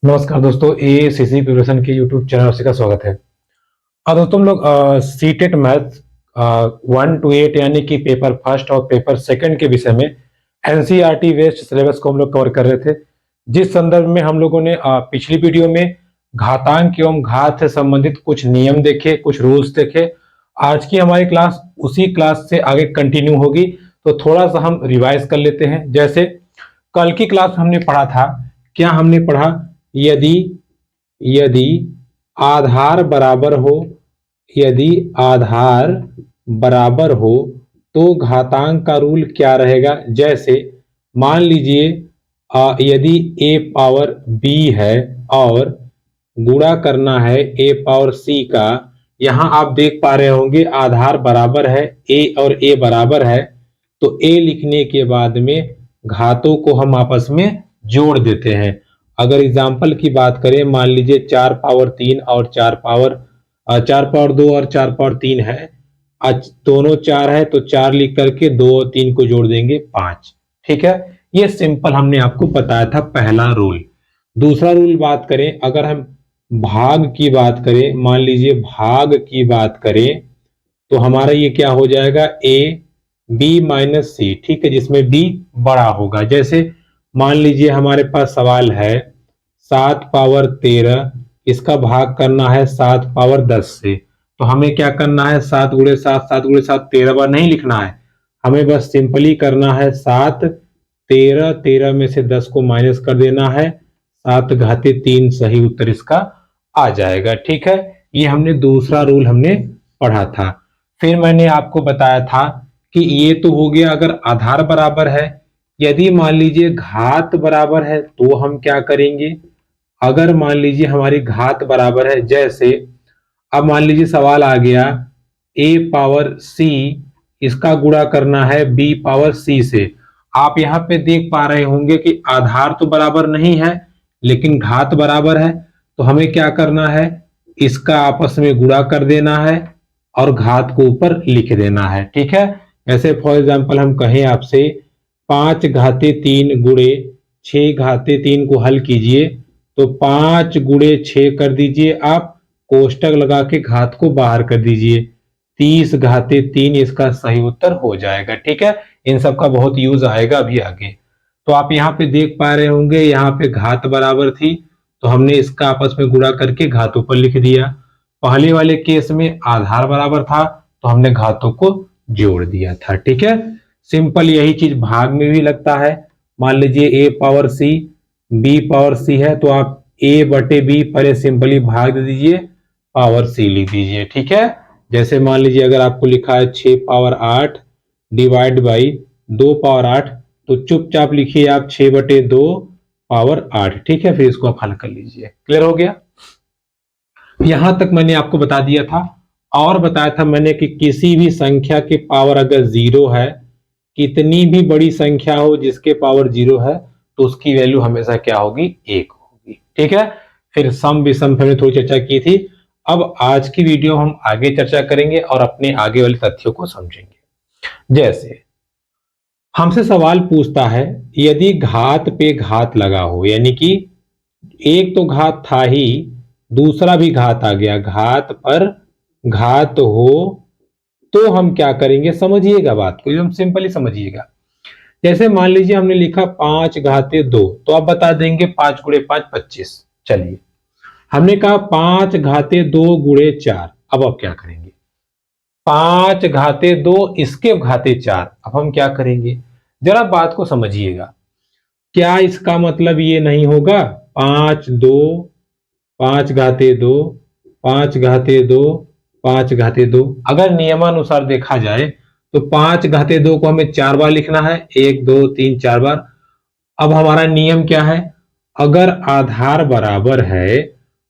नमस्कार दोस्तों, ए CC preparation के यूट्यूब चैनल से का स्वागत है। अब दोस्तों हम लोग सीटेट मैथ 1 to 8 यानी कि पेपर फर्स्ट और पेपर सेकंड के विषय में एनसीईआरटी बेस्ड सिलेबस को हम लोग कवर कर रहे थे, जिस संदर्भ में हम लोगों ने पिछली वीडियो में घातांक एवं घात से संबंधित कुछ नियम देखे, कुछ रूल्स देखे। आज की हमारी क्लास उसी क्लास से आगे कंटिन्यू होगी, तो थोड़ा सा हम रिवाइज कर लेते हैं। जैसे कल की क्लास में हमने पढ़ा था, क्या हमने पढ़ा? यदि यदि आधार बराबर हो, यदि आधार बराबर हो तो घातांक का रूल क्या रहेगा। जैसे मान लीजिए यदि a पावर b है और गुणा करना है a पावर c का। यहां आप देख पा रहे होंगे आधार बराबर है, a और a बराबर है, तो a लिखने के बाद में घातों को हम आपस में जोड़ देते हैं। अगर एग्जाम्पल की बात करें, मान लीजिए 4 पावर 3 और 4 पावर 2 और 4 पावर 3 है। आज दोनों 4 है तो 4 लिख करके 2 और 3 को जोड़ देंगे 5। ठीक है, ये सिंपल हमने आपको बताया था पहला रूल। दूसरा रूल बात करें, अगर हम भाग की बात करें, मान लीजिए भाग की बात करें तो हमारा ये क्या हो जाएगा, a b माइनस सी। ठीक है, जिसमें b बड़ा होगा। जैसे मान लीजिए हमारे पास सवाल है 7 पावर 13, इसका भाग करना है 7 पावर 10 से। तो हमें क्या करना है, 7 गुणे 7, 7 गुणे 7 13 बार नहीं लिखना है, हमें बस सिंपली करना है 7 13, 13 में से 10 को माइनस कर देना है, 7 घाते 3 सही उत्तर इसका आ जाएगा। ठीक है, ये हमने दूसरा रूल हमने पढ़ा था। फिर मैंने आपको बताया था कि ये तो हो गया अगर आधार बराबर है। यदि मान लीजिए घात बराबर है तो हम क्या करेंगे? अगर मान लीजिए हमारी घात बराबर है, जैसे अब मान लीजिए सवाल आ गया a पावर c, इसका गुणा करना है b पावर c से। आप यहां पे देख पा रहे होंगे कि आधार तो बराबर नहीं है लेकिन घात बराबर है, तो हमें क्या करना है, इसका आपस में गुणा कर देना है और घात को ऊपर लिख देना है। ठीक है, ऐसे फॉर एग्जाम्पल हम कहें आपसे 5 घाते 3 गुणे 6 घाते 3 को हल कीजिए, तो 5 गुणे 6 कर दीजिए आप, कोष्टक लगा के घात को बाहर कर दीजिए, 30 घाते 3 इसका सही उत्तर हो जाएगा। ठीक है, इन सब का बहुत यूज आएगा अभी आगे। तो आप यहाँ पे देख पा रहे होंगे, यहाँ पे घात बराबर थी तो हमने इसका आपस में गुणा करके घात ऊपर लिख दिया। पहले वाले केस में आधार बराबर था तो हमने घातों को जोड़ दिया था। ठीक है, सिंपल यही चीज भाग में भी लगता है। मान लीजिए a power c b power c है, तो आप a बटे b पहले सिंपली भाग दे दीजिए, पावर c लिख दीजिए। ठीक है, जैसे मान लीजिए अगर आपको लिखा है 6 पावर 8 डिवाइड बाई 2 पावर 8, तो चुपचाप लिखिए आप 6 बटे 2 पावर 8। ठीक है, फिर इसको आप हल कर लीजिए। क्लियर हो गया? यहां तक मैंने आपको बता दिया था। और बताया था मैंने कि किसी भी संख्या के पावर अगर 0 है, कितनी भी बड़ी संख्या हो जिसके पावर 0 है, तो उसकी वैल्यू हमेशा क्या होगी, 1 होगी। ठीक है, फिर सम विषम हमने थोड़ी चर्चा की थी। अब आज की वीडियो हम आगे चर्चा करेंगे और अपने आगे वाले तथ्यों को समझेंगे। जैसे हमसे सवाल पूछता है, यदि घात पे घात लगा हो, यानी कि एक तो घात था ही, दूसरा भी घात आ गया, घात पर घात हो, तो हम क्या करेंगे? समझिएगा बात को, एकदम सिंपली समझिएगा। जैसे मान लीजिए हमने लिखा 5 घाते 2, तो आप बता देंगे 5 गुणे 5 25। चलिए, हमने कहा 5 घाते 2 गुणे 4, अब आप क्या करेंगे? 5 घाते 2 इसके घाते 4, अब हम क्या करेंगे? जरा बात को समझिएगा। क्या इसका मतलब ये नहीं होगा 5 2 5 घाते 2 5 घाते 2 5 घाते 2? अगर नियमानुसार देखा जाए तो 5 घाते 2 को हमें 4 बार लिखना है, 1 2 3 4 बार। अब हमारा नियम क्या है? अगर आधार बराबर है,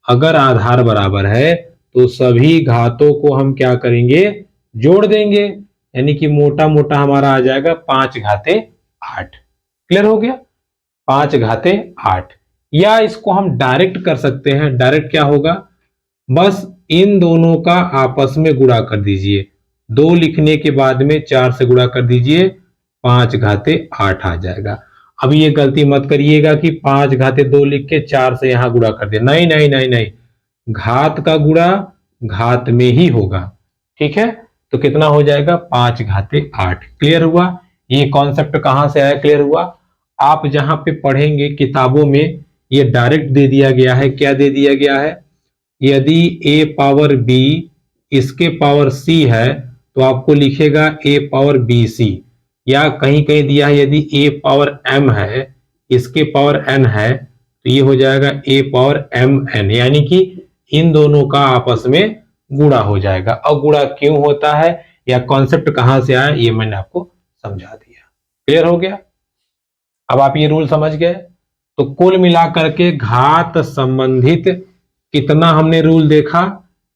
अगर आधार बराबर है तो सभी घातों को हम क्या करेंगे? जोड़ देंगे, यानी कि मोटा मोटा हमारा आ जाएगा 5 घाते 8। क्लियर हो गया? 5 घाते 8। या इसको हम डायरेक्ट कर सकते हैं। डायरेक्ट क्या होगा? बस इन दोनों का आपस में गुणा कर दीजिए, 2 लिखने के बाद में 4 से गुणा कर दीजिए, 5 घाते 8 आ जाएगा। अभी ये गलती मत करिएगा कि 5 घाते 2 लिख के 4 से यहां गुणा कर दिया, नहीं नहीं नहीं नहीं, घात का गुणा घात में ही होगा। ठीक है, तो कितना हो जाएगा 5 घाते 8। क्लियर हुआ? ये कॉन्सेप्ट कहां से आया, क्लियर हुआ? आप जहां पे पढ़ेंगे किताबों में ये डायरेक्ट दे दिया गया है। क्या दे दिया गया है? यदि a पावर b इसके पावर c है तो आपको लिखेगा a पावर बी सी, या कहीं कहीं दिया है यदि a पावर m है इसके पावर n है तो ये हो जाएगा a पावर m n, यानी कि इन दोनों का आपस में गुणा हो जाएगा। और गुणा क्यों होता है या कॉन्सेप्ट कहां से आया ये मैंने आपको समझा दिया। क्लियर हो गया? अब आप ये रूल समझ गए। तो कुल मिलाकर के घात संबंधित कितना हमने रूल देखा?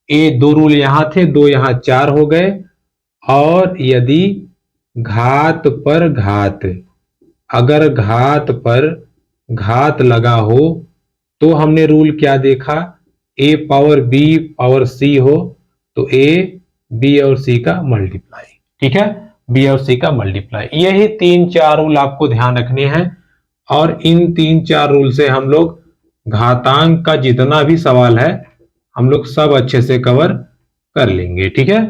ये 2 रूल यहां थे, 2 यहां 4 हो गए। और यदि घात पर घात, अगर घात पर घात लगा हो तो हमने रूल क्या देखा? a power b power c हो तो a b और c का मल्टीप्लाई। ठीक है, b और c का मल्टीप्लाई। यही 3-4 रूल आपको ध्यान रखने हैं और इन 3-4 रूल से हम लोग घातांक का जितना भी सवाल है हम लोग सब अच्छे से कवर कर लेंगे। ठीक है,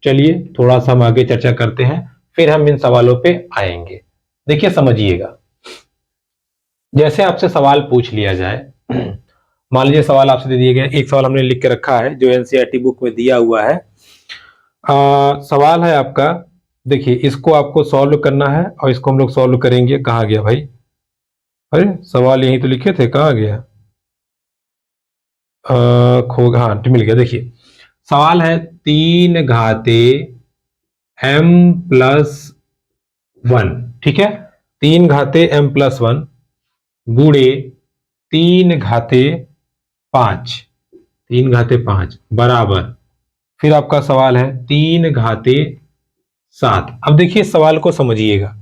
चलिए थोड़ा सा हम आगे चर्चा करते हैं, फिर हम इन सवालों पे आएंगे। देखिए समझिएगा, जैसे आपसे सवाल पूछ लिया जाए, मान लीजिए सवाल आपसे दे दिया गया, एक सवाल हमने लिख के रखा है जो एनसीईआरटी बुक में दिया हुआ है। सवाल है आपका, देखिए इसको आपको सॉल्व करना है और इसको हम लोग सॉल्व करेंगे। कहाँ गया भाई? अरे सवाल यहीं तो लिखे थे, कहाँ गया? हाँ मिल गया। देखिए सवाल है 3 घाते m प्लस 1। ठीक है, 3 घाते m प्लस 1 गुणे 3 घाते 5, 3 घाते 5 बराबर, फिर आपका सवाल है 3 घाते 7। अब देखिए सवाल को समझिएगा,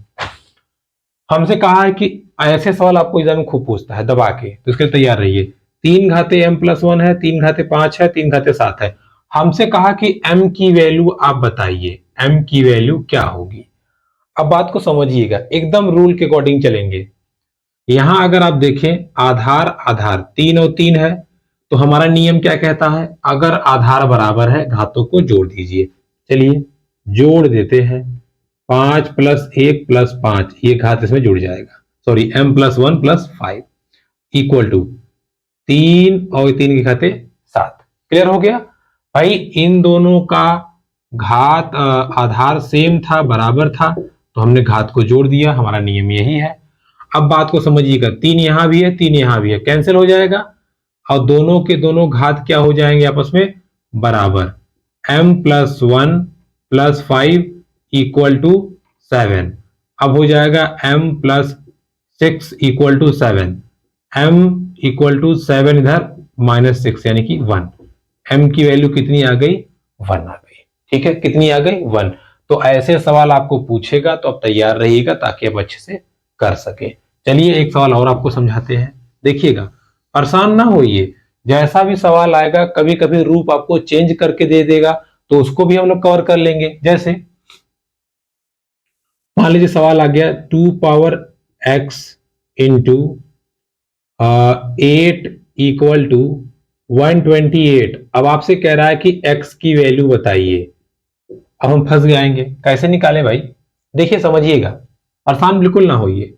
हमसे कहा है कि ऐसे सवाल आपको एग्जाम में खूब पूछता है दबा के, तो इसके लिए तैयार रहिए। 3 घाते m प्लस 1 है, 3 घाते 5 है, 3 घाते 7 है। हमसे कहा कि m की वैल्यू आप बताइए, m की वैल्यू क्या होगी। अब बात को समझिएगा, एकदम रूल के अकॉर्डिंग चलेंगे। यहां अगर आप देखें आधार आधार 3 और 3 है तो हमारा नियम क्या कहता है? अगर आधार बराबर है घातों को जोड़ दीजिए। चलिए जोड़ देते हैं, 5 प्लस 1 प्लस 5, ये घात इसमें जुड़ जाएगा, sorry m plus 1 plus 5 equal to 3 और 3 के घाते 7। क्लियर हो गया भाई? इन दोनों का घात आधार सेम था, बराबर था, तो हमने घात को जोड़ दिया, हमारा नियम यही है। अब बात को समझिएगा, 3 यहां भी है 3 यहां भी है, कैंसिल हो जाएगा और दोनों के दोनों घात क्या हो जाएंगे आपस में? बराबर। m plus 1 plus 5 equal to 7। अब हो जाएगा m plus 6 equal to 7, m equal to 7 इधर माइनस 6 यानी कि 1। m की वैल्यू कितनी आ गई? 1 आ गई। ठीक है, कितनी आ गई? 1। तो ऐसे सवाल आपको पूछेगा तो आप तैयार रहिएगा ताकि आप अच्छे से कर सके। चलिए एक सवाल और आपको समझाते हैं, देखिएगा, परेशान ना होइए। जैसा भी सवाल आएगा कभी कभी रूप आपको चेंज करके दे देगा तो उसको भी हम लोग कवर कर लेंगे। जैसे मान लीजिए सवाल आ गया 2 power x into 8 equal to 128। अब आपसे कह रहा है कि x की वैल्यू बताइए। अब हम फंस जाएंगे, कैसे निकालें भाई? देखिए समझिएगा, परेशान बिल्कुल ना होइए।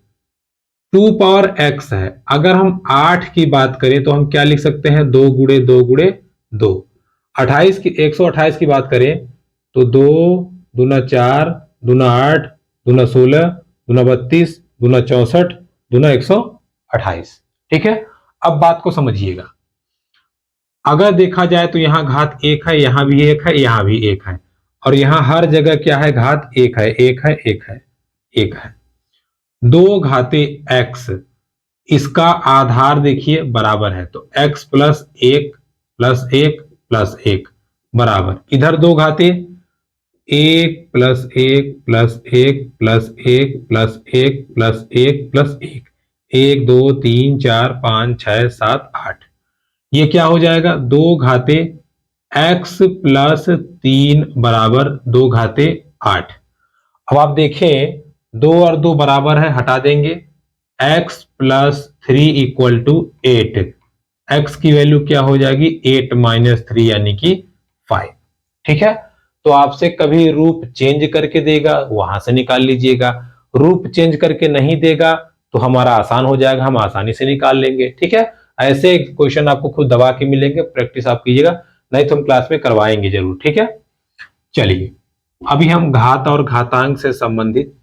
2 पावर x है, अगर हम 8 की बात करें तो हम क्या लिख सकते हैं? 2 गुणे 2 गुणे 2। 28 की 128 की बात करें तो 2 दूना 4 दूना 8 दूना 16 दूना 32 दूना 64 दूना 128। ठीक है, अब बात को समझिएगा, अगर देखा जाए तो यहां घात 1 है, यहां भी 1 है, यहां भी 1 है, और यहां हर जगह क्या है? घात 1 है, 1 है, 1 है, 1 है। 2 घाते x, इसका आधार देखिए बराबर है, तो x प्लस 1 प्लस 1 प्लस 1 बराबर, इधर 2 घाते 1 plus 1 plus 1 plus 1 plus 1 plus 1 plus 1, 1 2 3 4 5 6 7 8, ये क्या हो जाएगा? 2 घाते x प्लस 3 बराबर 2 घाते 8। अब आप देखें 2 और 2 बराबर है, हटा देंगे x plus 3 equal to 8। x की वैल्यू क्या हो जाएगी 8 माइनस 3 यानी कि 5। ठीक है, तो आपसे कभी रूप चेंज करके देगा वहां से निकाल लीजिएगा, रूप चेंज करके नहीं देगा तो हमारा आसान हो जाएगा, हम आसानी से निकाल लेंगे। ठीक है, ऐसे क्वेश्चन आपको खुद दबा के मिलेंगे, प्रैक्टिस आप कीजिएगा, नहीं तो हम क्लास में करवाएंगे जरूर। ठीक है, चलिए अभी हम घात और घातांक से संबंधित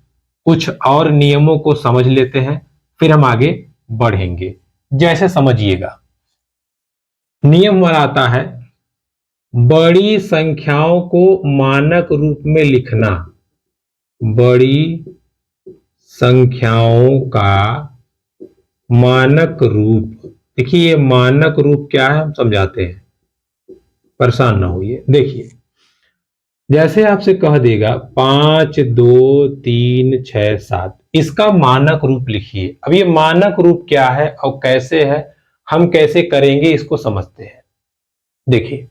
कुछ और नियमों को समझ लेते हैं, फिर हम आगे बढ़ेंगे। जैसे समझिएगा, नियम बनाता है बड़ी संख्याओं को मानक रूप में लिखना। बड़ी संख्याओं का मानक रूप, देखिए ये मानक रूप क्या है हम समझाते हैं, परेशान ना होइए। देखिए जैसे आपसे कह देगा 5 2 3 6 7, इसका मानक रूप लिखिए। अब ये मानक रूप क्या है और कैसे है, हम कैसे करेंगे इसको समझते हैं। देखिए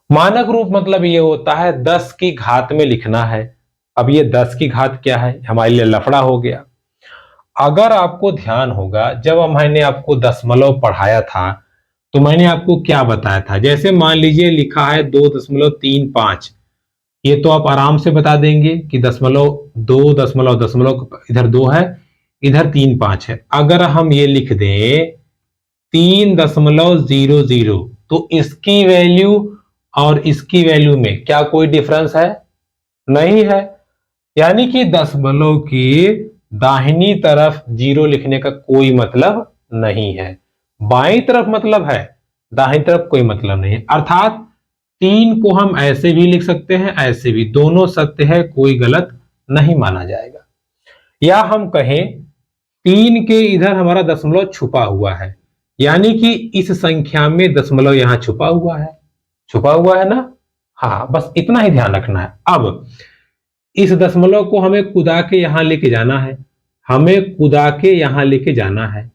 मानक रूप मतलब ये होता है 10 की घात में लिखना है। अब ये 10 की घात क्या है, हमारे लिए लफड़ा हो गया। अगर आपको ध्यान होगा जब मैंने आपको दशमलव पढ़ाया था तो मैंने आपको क्या बताया था, जैसे मान लीजिए लिखा है 2.35, ये तो आप आराम से बता देंगे कि दशमलव 2 दशमलव दशमलव इधर 2 है, इधर 3.5 है। अगर हम ये लिख दें 3.00, तो इसकी वैल्यू और इसकी वैल्यू में क्या कोई डिफरेंस है, नहीं है। यानी कि दशमलव की दाहिनी तरफ जीरो लिखने का कोई मतलब नहीं है, बाईं तरफ मतलब है, दाहिनी तरफ कोई मतलब नहीं है। अर्थात 3 को हम ऐसे भी लिख सकते हैं, ऐसे भी, दोनों सत्य है, कोई गलत नहीं माना जाएगा। या हम कहें 3 के इधर हमारा दशमलव छुपा हुआ है, यानी कि इस संख्या में दशमलव यहां छुपा हुआ है, छुपा हुआ है ना। हाँ, बस इतना ही ध्यान रखना है। अब इस दशमलव को हमें कुदा के यहां लेके जाना है, हमें कुदा के यहां लेके जाना है।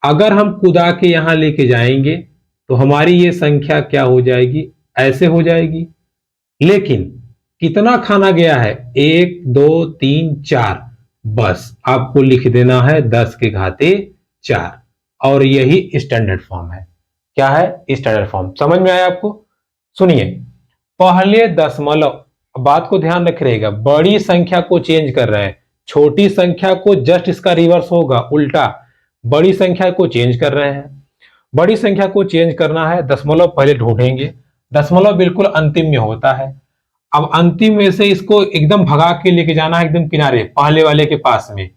अगर हम कुदा के यहां लेके जाएंगे तो हमारी ये संख्या क्या हो जाएगी, ऐसे हो जाएगी। लेकिन कितना खाना गया है, 1 2 3 4, बस आपको लिख देना है 10 के घाते 4, और यही स्टैंडर्ड फॉर्म है। क्या है, स्टैंडर्ड फॉर्म। समझ में आया आपको? सुनिए, पहले दशमलव, बात को ध्यान रख रहेगा, बड़ी संख्या को चेंज कर रहे हैं, छोटी संख्या को जस्ट इसका रिवर्स होगा, उल्टा बड़ी संख्या को चेंज कर रहे हैं। बड़ी संख्या को चेंज करना है, दशमलव पहले ढूंढेंगे, दशमलव बिल्कुल अंतिम में होता है। अब अंतिम में से इसको एकदम भगा के लेके जाना है, एकदम किनारे पहले वाले के पास में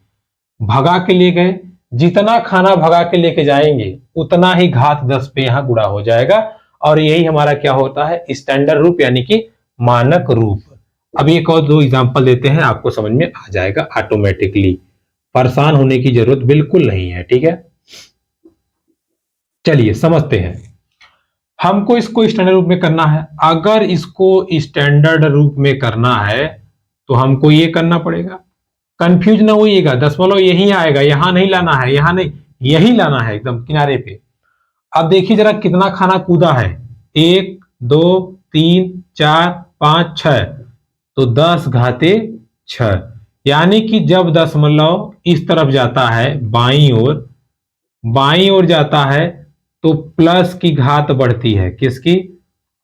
भगा के ले गए, जितना खाना भगा के लेके जाएंगे उतना ही घात 10 पे यहां गुणा हो जाएगा, और यही हमारा क्या होता है, स्टैंडर्ड रूप यानी कि मानक रूप। अब एक और दो एग्जांपल देते हैं, आपको समझ में आ जाएगा ऑटोमेटिकली, परेशान होने की जरूरत बिल्कुल नहीं है। ठीक है, चलिए समझते हैं। हमको इसको स्टैंडर्ड रूप में करना है। अगर इसको स्टैंडर्ड रूप में करना है तो हमको ये करना पड़ेगा, कंफ्यूज ना होइएगा, दशमलव यही आएगा, यहां नहीं लाना है, यहां नहीं, यही लाना है एकदम किनारे पे। अब देखिए जरा कितना खाना कूदा है, 1 2 3 4 5 6, तो 10 घाते 6, यानी कि जब दशमलव इस तरफ जाता है बाईं ओर जाता है तो प्लस की घात बढ़ती है, किसकी,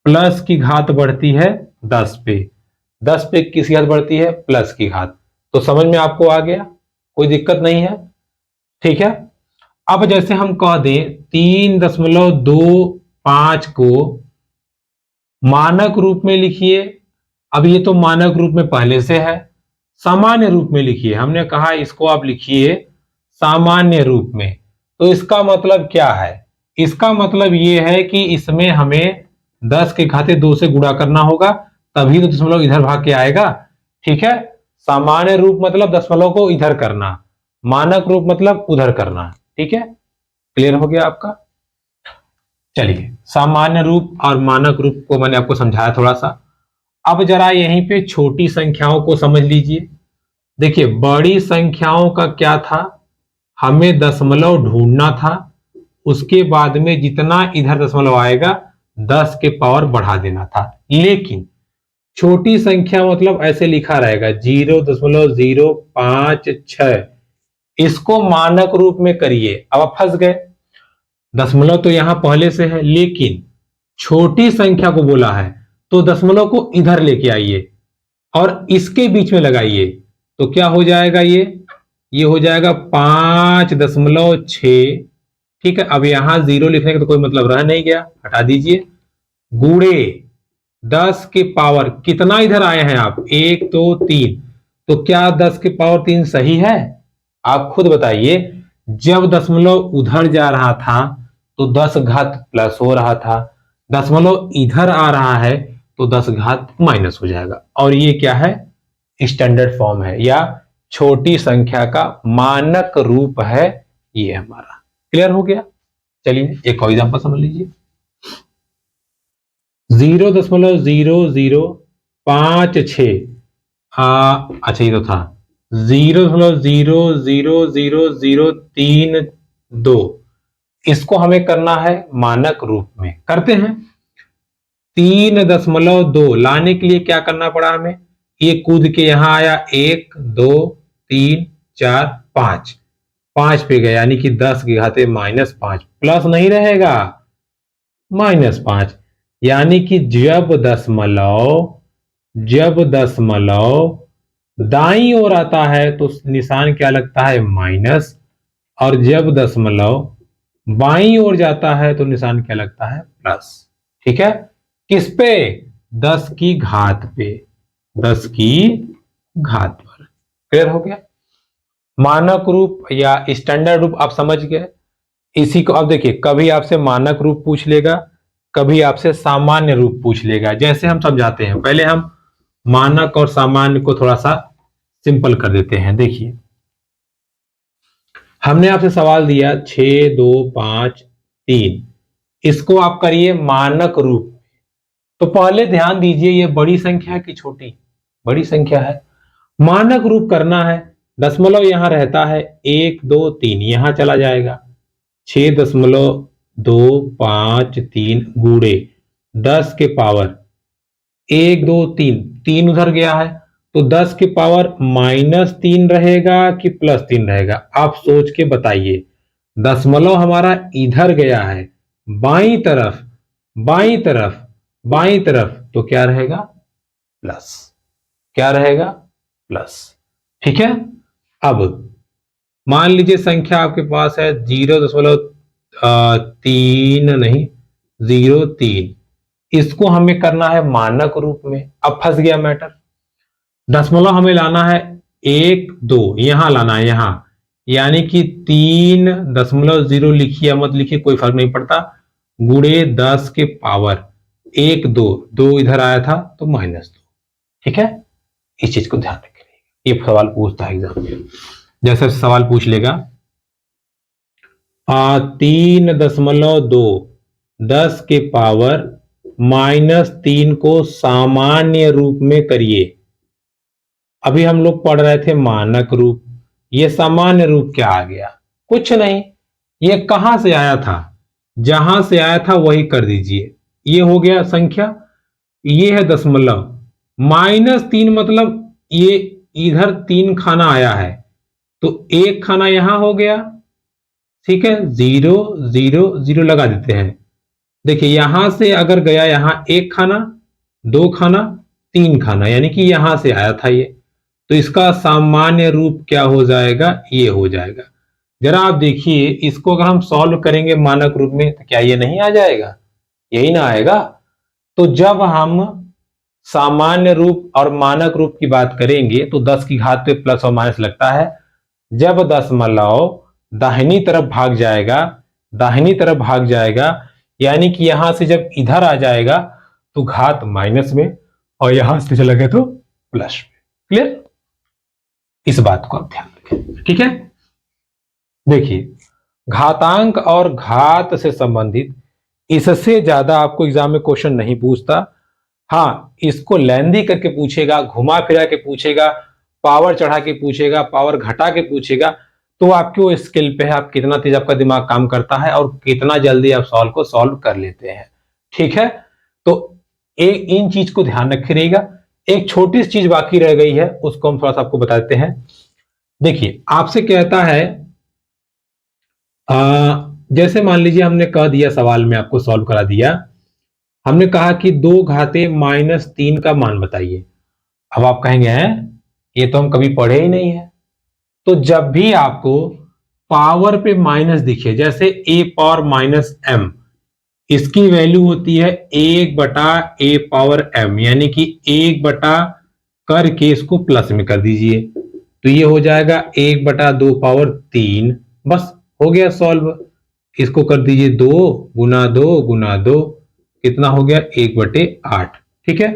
प्लस की घात बढ़ती है 10 पे। 10 पे किसकी घात बढ़ती है, प्लस की घात। तो समझ में आपको आ गया, कोई दिक्कत नहीं है। ठीक है, अब जैसे हम कह दें 3.25 को मानक रूप में लिखिए। अब ये तो मानक रूप में पहले से है, सामान्य रूप में लिखिए। हमने कहा इसको आप लिखिए सामान्य रूप में। तो इसका मतलब क्या है, इसका मतलब ये है कि इसमें हमें 10 के घाते 2 से गुणा करना होगा, तभी तो दशमलव इधर भाग के आएगा। ठीक है, सामान्य रूप मतलब दशमलव को इधर करना, मानक रूप मतलब उधर करना। ठीक है, क्लियर हो गया आपका? चलिए, सामान्य रूप और मानक रूप को मैंने आपको समझाया थोड़ा सा। अब जरा यहीं पे छोटी संख्याओं को समझ लीजिए। देखिए बड़ी संख्याओं का क्या था, हमें दशमलव ढूंढना था, उसके बाद में जितना इधर दशमलव आएगा 10 के पावर बढ़ा देना था। लेकिन छोटी संख्या मतलब ऐसे लिखा रहेगा 0.056, इसको मानक रूप में करिए। अब आप फंस गए, दशमलव तो यहां पहले से है, लेकिन छोटी संख्या को बोला है तो दशमलव को इधर लेके आइए और इसके बीच में लगाइए, तो क्या हो जाएगा, ये हो जाएगा 5.6। ठीक है, अब यहां जीरो लिखने का तो कोई मतलब रह नहीं गया, हटा दीजिए। गुणे 10 के पावर कितना इधर आए हैं आप, 1 2 3, तो क्या 10 के पावर 3 सही है? आप खुद बताइए। जब दशमलव उधर जा रहा था तो 10 घात प्लस हो रहा था, दशमलव इधर आ रहा है तो 10 घात माइनस हो जाएगा। और ये क्या है, स्टैंडर्ड फॉर्म है या छोटी संख्या का मानक रूप है ये हमारा। क्लियर हो गया? चलिए एक और एग्जांपल समझ लीजिए। 0.0056 अच्छा ये तो था 0.000032, इसको हमें करना है मानक रूप में। करते हैं। 3.2 लाने के लिए क्या करना पड़ा हमें, ये कूद के यहां आया, 1 2 3 4 5, 5 पे गया, यानी कि 10 की घाते -5, प्लस नहीं रहेगा -5, यानी कि जब दशमलव दाईं ओर आता है तो निशान क्या लगता है, माइनस, और जब दशमलव बाईं ओर जाता है तो निशान क्या लगता है, प्लस। ठीक है, किस पे, 10 की घात पे, 10 की घात पर। क्लियर हो गया? मानक रूप या स्टैंडर्ड रूप आप समझ गए। इसी को अब देखिए, कभी आपसे मानक रूप पूछ लेगा, कभी आपसे सामान्य रूप पूछ लेगा। जैसे हम समझाते हैं, पहले हम मानक और सामान्य को थोड़ा सा सिंपल कर देते हैं। देखिए, हमने आपसे सवाल दिया 6 2 5 3, इसको आप करिए मानक रूप। तो पहले ध्यान दीजिए, ये बड़ी संख्या है कि छोटी, बड़ी संख्या है। मानक रूप करना है, दशमलव यहां रहता है, 1 2 3 यहां चला जाएगा, 6.253 गुणे 10 के पावर 1 2 3, 3 उधर गया है तो 10 के पावर -3 रहेगा कि +3 रहेगा, आप सोच के बताइए। दशमलव हमारा इधर गया है, बाईं तरफ, बाईं तरफ, बाईं तरफ, तो क्या रहेगा, प्लस। क्या रहेगा, प्लस। ठीक है, अब मान लीजिए संख्या आपके पास है 0.3 नहीं 0.3, इसको हमें करना है मानक रूप में। अब फंस गया मैटर, दशमलव हमें लाना है 1 2, यहां लाना है यहां, यानी कि 3.0 लिखिए मत लिखिए कोई फर्क नहीं पड़ता, गुणे 10 के पावर 1 2, 2 इधर आया था तो -2। ठीक है, इस चीज को ध्यान रखिए, ये सवाल पूछता है एग्जाम में। जैसे सवाल पूछ लेगा 3.2 10 के पावर -3 को सामान्य रूप में करिए। अभी हम लोग पढ़ रहे थे मानक रूप, ये सामान्य रूप क्या आ गया, कुछ नहीं, ये कहां से आया था, जहां से आया था वही कर दीजिए। ये हो गया संख्या, ये है दशमलव, -3 मतलब ये इधर 3 खाना आया है तो 1 खाना यहां हो गया। ठीक है, 0 0 0 लगा देते हैं। देखिए यहां से अगर गया यहां 1 खाना, 2 खाना, 3 खाना, यानी कि यहां से आया था ये, तो इसका सामान्य रूप क्या हो जाएगा, ये हो जाएगा। जरा आप देखिए, इसको अगर हम सॉल्व करेंगे मानक रूप में तो क्या ये नहीं आ जाएगा, यही ना आएगा। तो जब हम सामान्य रूप और मानक रूप की बात करेंगे तो 10 की घात पे प्लस और माइनस लगता है। जब दशमलव दाहिनी तरफ भाग जाएगा, दाहिनी तरफ भाग जाएगा, यानी कि यहां से जब इधर आ जाएगा तो घात माइनस में, और यहां से चला गया तो प्लस में। क्लियर? इस बात को आप ध्यान रखें। ठीक है, देखिए घातांक और घात से संबंधित इससे ज्यादा आपको एग्जाम में क्वेश्चन नहीं पूछता। हाँ, इसको लेंदी करके पूछेगा, घुमा फिरा के पूछेगा, पावर चढ़ा के पूछेगा, पावर घटा के पूछेगा, तो आपके वो स्किल पे है, आप कितना तेज आपका दिमाग काम करता है और कितना जल्दी आप सॉल्व को सॉल्व कर लेते हैं। ठीक है, तो इन चीज को ध्यान रखे रहिएगा। एक छोटी सी चीज बाकी रह गई है, उसको हम थोड़ा सा आपको बता देते हैं। देखिए आपसे कहता है जैसे मान लीजिए हमने कह दिया, सवाल में आपको सॉल्व करा दिया, हमने कहा कि 2 घाते -3 का मान बताइए। अब आप कहेंगे हैं ये तो हम कभी पढ़े ही नहीं है। तो जब भी आपको पावर पे माइनस दिखे, जैसे a पावर -m, इसकी वैल्यू होती है 1/a⁻m, यानी कि 1 करके इसको प्लस में कर दीजिए, तो ये हो जाएगा 1/2 पावर 3। बस हो गया सॉल्व। इसको कर दीजिए 2 × 2 × 2, कितना हो गया 1/8। ठीक है,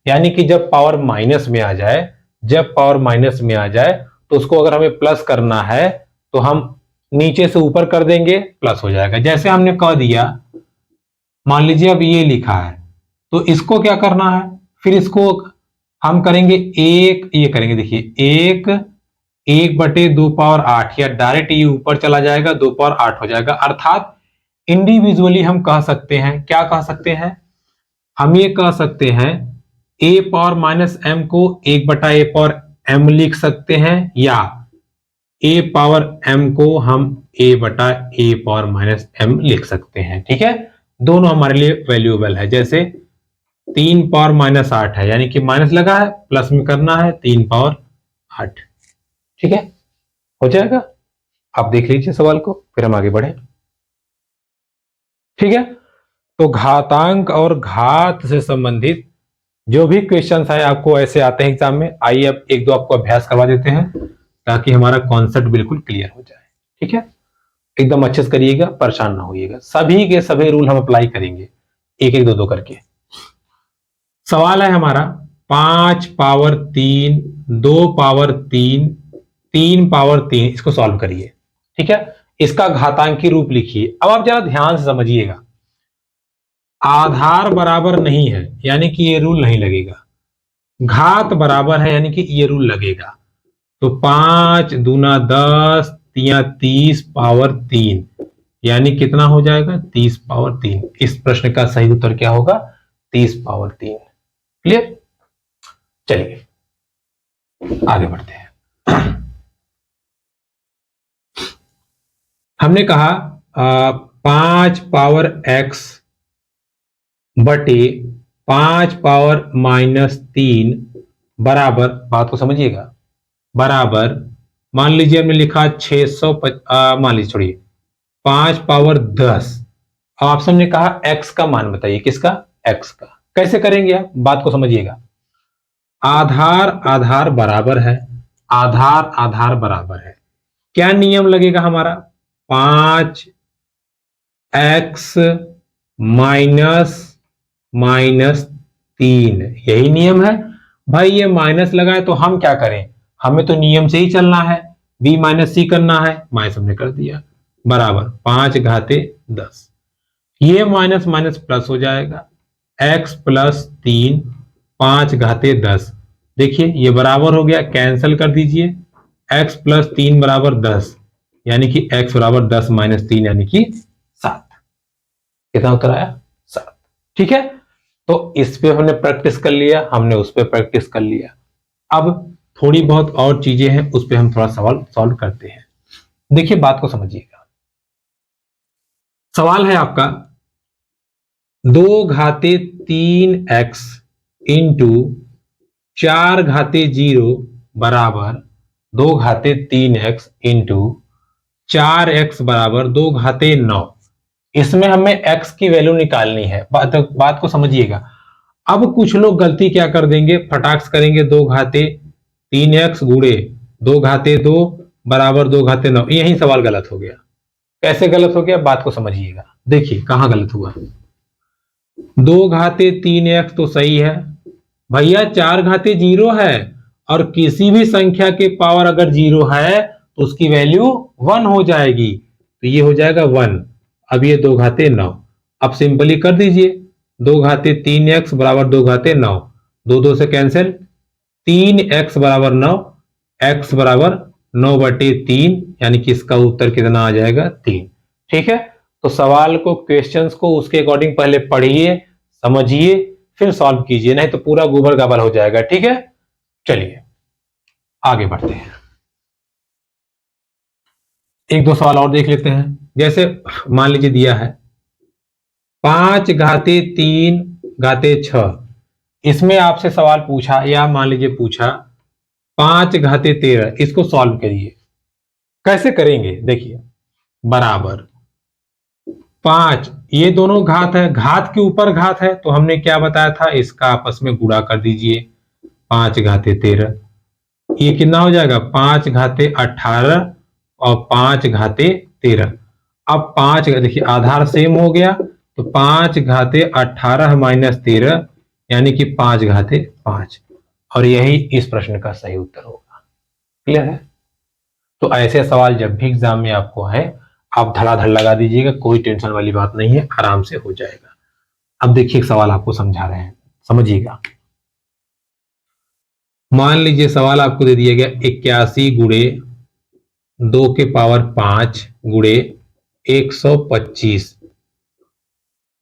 यानी कि जब पावर माइनस में आ जाए, जब पावर माइनस में आ जाए तो उसको अगर हमें प्लस करना है तो हम नीचे से ऊपर कर देंगे, प्लस हो जाएगा। जैसे हमने कह दिया, मान लीजिए अब ये लिखा है, तो इसको क्या करना है, फिर इसको हम करेंगे एक, ये करेंगे, देखिए 1/2 पावर 8, या डायरेक्ट ये ऊपर चला जाएगा, 2 पावर 8 हो जाएगा। अर्थात इंडिविजुअली हम कह सकते हैं, क्या कह सकते हैं, हम ये कह सकते हैं a पावर -m को 1/a⁻m लिख सकते हैं, या a पावर m को हम a/a⁻m लिख सकते हैं। ठीक है, दोनों हमारे लिए वैल्यूएबल है। जैसे 3 पावर -8 है, यानी कि माइनस लगा है, प्लस में करना है 3 पावर 8। ठीक है, हो जाएगा। आप देख लीजिए सवाल को, फिर हम आगे बढ़े। ठीक है, तो घातांक और घात से संबंधित जो भी क्वेश्चंस है आपको ऐसे आते हैं एग्जाम में, आइए अब एक दो आपको अभ्यास करवा देते हैं ताकि हमारा कॉन्सेप्ट बिल्कुल क्लियर हो जाए। ठीक है, एकदम अच्छे से करिएगा, परेशान ना होइएगा, सभी के सभी रूल हम अप्लाई करेंगे एक एक दो दो करके। सवाल है हमारा 5 पावर 3, 2 पावर 3, 3 पावर 3, इसको सॉल्व करिए। ठीक है, इसका घातांकी रूप लिखिए। अब आप जरा ध्यान से समझिएगा, आधार बराबर नहीं है यानी कि ये रूल नहीं लगेगा, घात बराबर है यानी कि ये रूल लगेगा। तो 5 दूना 10, 30 पावर 3, यानी कितना हो जाएगा 30 पावर 3। इस प्रश्न का सही उत्तर क्या होगा, 30 पावर 3। क्लियर, चलिए आगे बढ़ते हैं। हमने कहा 5 पावर x बटे 5 पावर -3 बराबर, बात को समझिएगा, बराबर, मान लीजिए हमने लिखा 600, मान लीजिए छोड़िए 5 पावर 10। ऑप्शन ने कहा x का मान बताइए, किसका, x का। कैसे करेंगे आप, बात को समझिएगा। आधार आधार बराबर है, आधार आधार बराबर है, क्या नियम लगेगा हमारा, 5x -3, यही नियम है भाई। ये माइनस लगा है तो हम क्या करें, हमें तो नियम से ही चलना है, b - c करना है, माइनस हमने कर दिया, बराबर 5 घाते 10। ये माइनस माइनस प्लस हो जाएगा, x + 3 5 घाते 10। देखिए ये बराबर हो गया, कैंसिल कर दीजिए, x + 3 बराबर 10, यानी कि x बराबर 10 - 3 यानी कि 7। कितना उत्तर आया, 7। ठीक है, तो इस पे हमने प्रैक्टिस कर लिया, हमने उस पे प्रैक्टिस कर लिया। अब थोड़ी बहुत और चीजें हैं, उस पे हम थोड़ा सवाल सॉल्व करते हैं। देखिए बात को समझिएगा, सवाल है आपका 2 घाते 3x इंटू 4 घाते 0 बराबर 2 घाते 3x इंटू 4x बराबर 2 घाते 9। इसमें हमें x की वैल्यू निकालनी है। बात को समझिएगा। अब कुछ लोग गलती क्या कर देंगे, फटाक्स करेंगे 2 घाते 3x गुणे 2 घाते 2 बराबर 2 घाते 9। यही सवाल गलत हो गया। कैसे गलत हो गया, बात को समझिएगा। देखिए कहां गलत हुआ, 2 घाते 3x तो सही है भैया, 4 घाते 0 है, और किसी भी संख्या के पावर अगर 0 है तो उसकी वैल्यू 1 हो जाएगी, तो ये हो जाएगा 1। अब ये 2 घाते 9, अब सिंपली कर दीजिए, 2 घाते 3x बराबर 2 घाते 9, 2 2 से कैंसिल, 3x बराबर 9, x बराबर 9/3, यानी कि इसका उत्तर कितना आ जाएगा 3। ठीक है, तो सवाल को, क्वेश्चंस को उसके अकॉर्डिंग पहले पढ़िए, समझिए, फिर सॉल्व कीजिए, नहीं तो पूरा गोबर गाबल हो जाएगा। ठीक है, चलिए आगे बढ़ते हैं। एक दो सवाल और देख लेते हैं। जैसे मान लीजिए दिया है 5 घाते 3 घाते 6, इसमें आपसे सवाल पूछा या मान लीजिए पूछा 5 घाते 13, इसको सॉल्व करिए। कैसे करेंगे देखिए, बराबर 5, ये दोनों घात है, घात के ऊपर घात है, तो हमने क्या बताया था, इसका आपस में गुणा कर दीजिए। 5 घाते 13, ये कितना हो जाएगा 5 घाते 18 और 5 घाते 13। अब 5 देखिए आधार सेम हो गया, तो 5 घाते 18 माइनस 13 यानी कि 5 घाते 5, और यही इस प्रश्न का सही उत्तर होगा। क्लियर है? तो ऐसे सवाल जब भी एग्जाम में आपको है, आप धड़ाधड़ लगा दीजिएगा, कोई टेंशन वाली बात नहीं है, आराम से हो जाएगा। अब देखिए एक सवाल आपको समझा रहे हैं, समझिएगा। मान लीजिए सवाल आपको दे दिया गया 81 गुणे 2 के पावर 5 गुणे 125,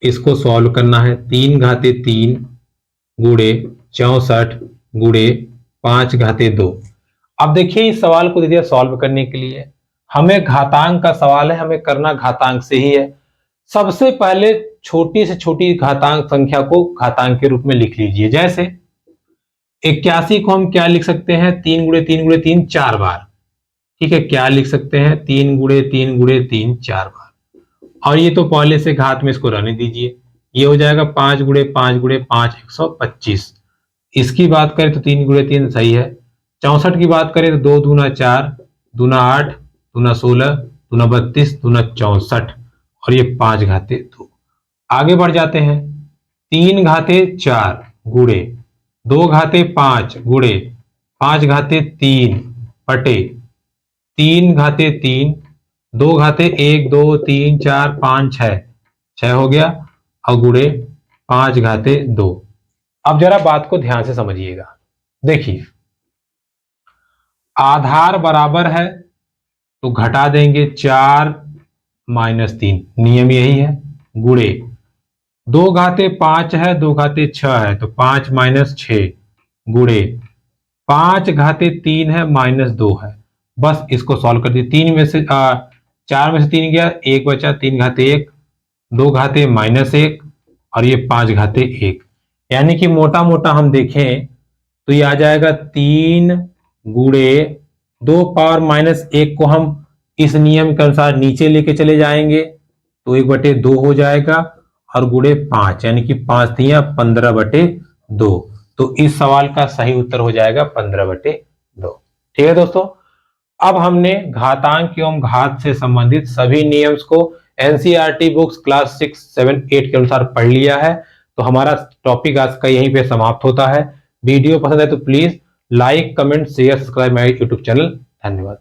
इसको सॉल्व करना है। 3 घाते 3 गुणे 64 गुणे 5 घाते 2। अब देखिए इस सवाल को दे दिया सॉल्व करने के लिए, हमें घातांक का सवाल है, हमें करना घातांक से ही है। सबसे पहले छोटी से छोटी घातांक संख्या को घातांक के रूप में लिख लीजिए। जैसे 81 को हम क्या लिख सकते हैं, 3 गुणे 3 गुणे 3 4 बार। ठीक है, क्या लिख सकते हैं, 3 गुणे 3 गुणे 3 4 बार। और ये तो पहले से घात में, इसको रहने दीजिए। ये हो जाएगा 5 गुणे 5 गुणे 5 125। इसकी बात करें तो 3 गुणे 3 सही है। 64 की बात करें तो 2 दूना 4, दूना 8, दूना 16, दूना 32, दूना 64, और ये 5 घाते 2। आगे बढ़ जाते हैं। 3 घाते 4 गुणे 2 घाते 5 गुणे 5 घाते 3 बटे 3 घाते 3, 2 घाते 1 2 3 4 5 6 हो गया, और गुणे 5 घाते 2। अब जरा बात को ध्यान से समझिएगा। देखिए आधार बराबर है तो घटा देंगे 4 माइनस 3, नियम यही है। गुणे 2 घाते 5 है, 2 घाते 6 है, तो 5 माइनस 6 गुणे 5 घाते 3 है माइनस 2 है। बस इसको सॉल्व कर दिए। 3 में से 4 में से 3 गया, 1 बचा, 3 घाते 1, 2 घाते माइनस 1, और ये 5 घाते 1। यानी कि मोटा मोटा हम देखें तो ये आ जाएगा 3 गुणे 2 पावर माइनस 1 को हम इस नियम के अनुसार नीचे लेके चले जाएंगे तो 1/2 हो जाएगा, और गुणे 5 यानी कि 5 तिया 15/2। तो इस सवाल का सही उत्तर हो जाएगा 15/2। ठीक है दोस्तों, अब हमने घातांक एवं घात से संबंधित सभी नियम्स को एनसीईआरटी बुक्स क्लास 6, 7, 8 के अनुसार पढ़ लिया है। तो हमारा टॉपिक आज का यहीं पे समाप्त होता है। वीडियो पसंद है तो please like, comment, share, subscribe my YouTube channel. धन्यवाद।